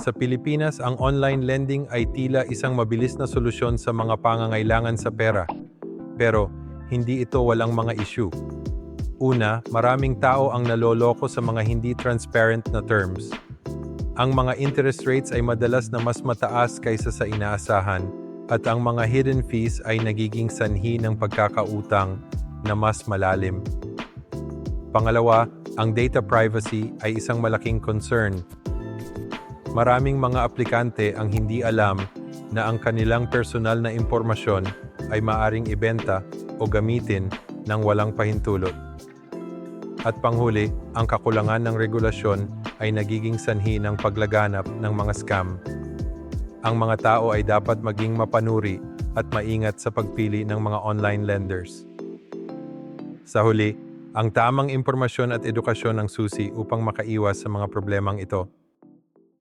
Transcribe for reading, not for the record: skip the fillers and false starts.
Sa Pilipinas, ang online lending ay tila isang mabilis na solusyon sa mga pangangailangan sa pera. Pero, hindi ito walang mga issue. Una, maraming tao ang naloloko sa mga hindi transparent na terms. Ang mga interest rates ay madalas na mas mataas kaysa sa inaasahan, at ang mga hidden fees ay nagiging sanhi ng pagkakautang na mas malalim. Pangalawa, ang data privacy ay isang malaking concern. Maraming mga aplikante ang hindi alam na ang kanilang personal na impormasyon ay maaring ibenta o gamitin ng walang pahintulot. At panghuli, ang kakulangan ng regulasyon ay nagiging sanhi ng paglaganap ng mga scam. Ang mga tao ay dapat maging mapanuri at maingat sa pagpili ng mga online lenders. Sa huli, ang tamang impormasyon at edukasyon ang susi upang makaiwas sa mga problemang ito.